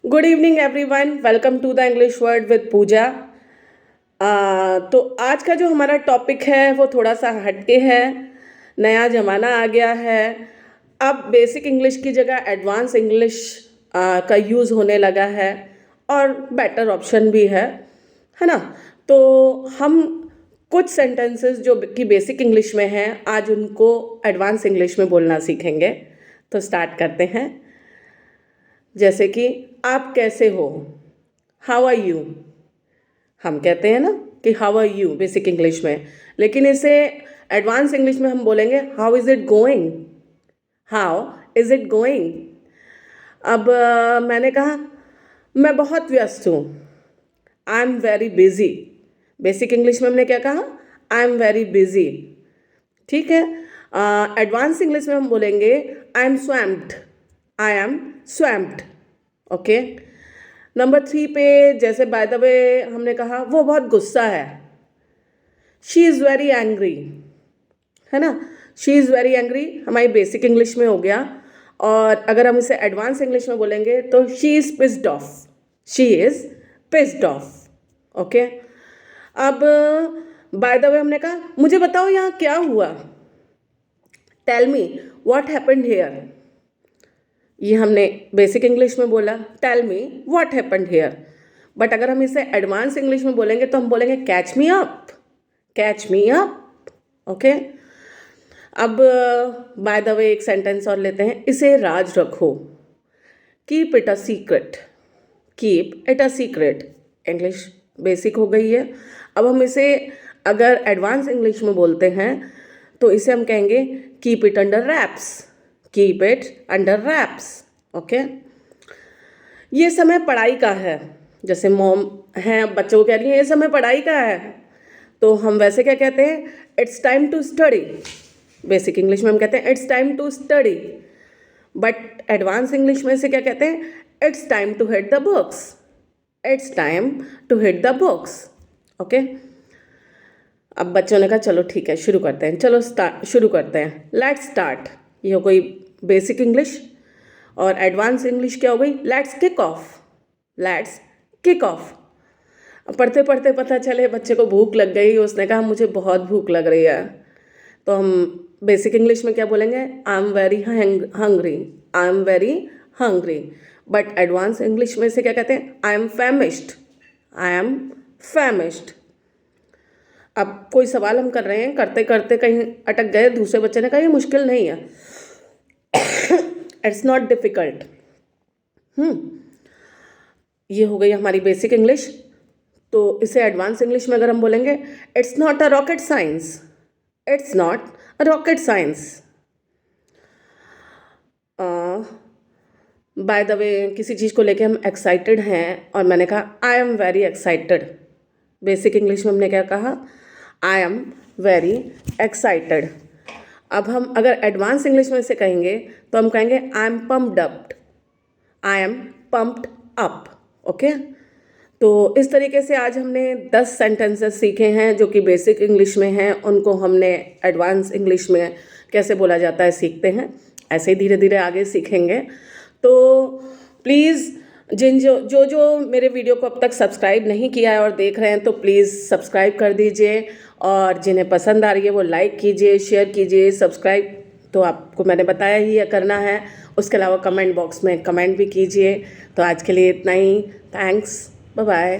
Good evening everyone, welcome to the English word with Pooja. तो आज का जो हमारा टॉपिक है वो थोड़ा सा हटके है। नया ज़माना आ गया है। अब बेसिक इंग्लिश की जगह एडवांस इंग्लिश का यूज़ होने लगा है और बेटर ऑप्शन भी है ना। तो हम कुछ सेंटेंसेस जो कि बेसिक इंग्लिश में हैं आज उनको एडवांस इंग्लिश में बोलना सीखेंगे। तो स्टार्ट करते हैं। जैसे कि आप कैसे हो, हाउ आर यू। हम कहते हैं ना कि how are you basic English में, लेकिन इसे एडवांस इंग्लिश में हम बोलेंगे how is it going. How is it going. अब मैंने कहा मैं बहुत व्यस्त हूँ, I am very busy. Basic English में हमने क्या कहा, आई एम वेरी बिजी। ठीक है। एडवांस इंग्लिश में हम बोलेंगे I am स्वैम्प्ड, I am स्वैम्प्ड। Okay. Number 3 पे जैसे बाय द वे हमने कहा वो बहुत गुस्सा है, शी इज़ वेरी एंग्री, है ना। शी इज़ वेरी एंग्री हमारी बेसिक इंग्लिश में हो गया। और अगर हम इसे एडवांस इंग्लिश में बोलेंगे तो she is pissed off, she is pissed off. Okay. अब बाय द वे हमने कहा मुझे बताओ यहाँ क्या हुआ, tell me what happened here. ये हमने बेसिक इंग्लिश में बोला tell me what happened here. But अगर हम इसे एडवांस इंग्लिश में बोलेंगे तो हम बोलेंगे catch me up, catch me up. Okay. अब बाय द वे एक सेंटेंस और लेते हैं, इसे राज रखो, keep it a secret, keep it a secret. English basic हो गई है। अब हम इसे अगर एडवांस इंग्लिश में बोलते हैं तो इसे हम कहेंगे keep it under raps, keep it under raps. Okay. ये समय पढ़ाई का है, जैसे मॉम हैं बच्चों को कह रही है ये समय पढ़ाई का है, तो हम वैसे क्या कहते हैं, it's time to study. Basic English में हम कहते हैं it's time to study, but advance English में से क्या कहते हैं, it's time to hit the books, it's time to hit the books. Okay. अब बच्चों ने कहा चलो ठीक है शुरू करते हैं, चलो स्टार्ट शुरू करते हैं, लेट्स स्टार्ट। ये हो गई बेसिक इंग्लिश। और एडवांस इंग्लिश क्या हो गई, let's kick off, let's kick off. पढ़ते पढ़ते पता चले बच्चे को भूख लग गई, उसने कहा मुझे बहुत भूख लग रही है, तो हम बेसिक इंग्लिश में क्या बोलेंगे, आई am very hungry, I am very hungry. But advance English में से क्या कहते हैं, आई एम फैमिश्ड, आई एम फैमिश्ड। अब कोई सवाल हम कर रहे हैं, करते करते कहीं अटक गए, दूसरे बच्चे ने कहा ये मुश्किल नहीं है, इट्स नॉट डिफिकल्ट। ये हो गई हमारी बेसिक इंग्लिश। तो इसे एडवांस इंग्लिश में अगर हम बोलेंगे, it's not a rocket science, it's not a rocket science. Bye the वे किसी चीज़ को लेके हम एक्साइटेड हैं और मैंने कहा आई am very excited, basic English में हमने क्या कहा, आई एम वेरी एक्साइटेड। अब हम अगर एडवांस इंग्लिश में से कहेंगे तो हम कहेंगे I am pumped up, I am pumped up. Okay. तो इस तरीके से आज हमने 10 सेंटेंसेस सीखे हैं जो कि बेसिक इंग्लिश में हैं, उनको हमने एडवांस इंग्लिश में कैसे बोला जाता है सीखते हैं। ऐसे ही धीरे धीरे आगे सीखेंगे। तो प्लीज़ जिन जो मेरे वीडियो को अब तक सब्सक्राइब नहीं किया है और देख रहे हैं तो प्लीज़ सब्सक्राइब कर दीजिए, और जिन्हें पसंद आ रही है वो लाइक कीजिए, शेयर कीजिए। सब्सक्राइब तो आपको मैंने बताया ही है करना है, उसके अलावा कमेंट बॉक्स में कमेंट भी कीजिए। तो आज के लिए इतना ही, थैंक्स, बाय बाय।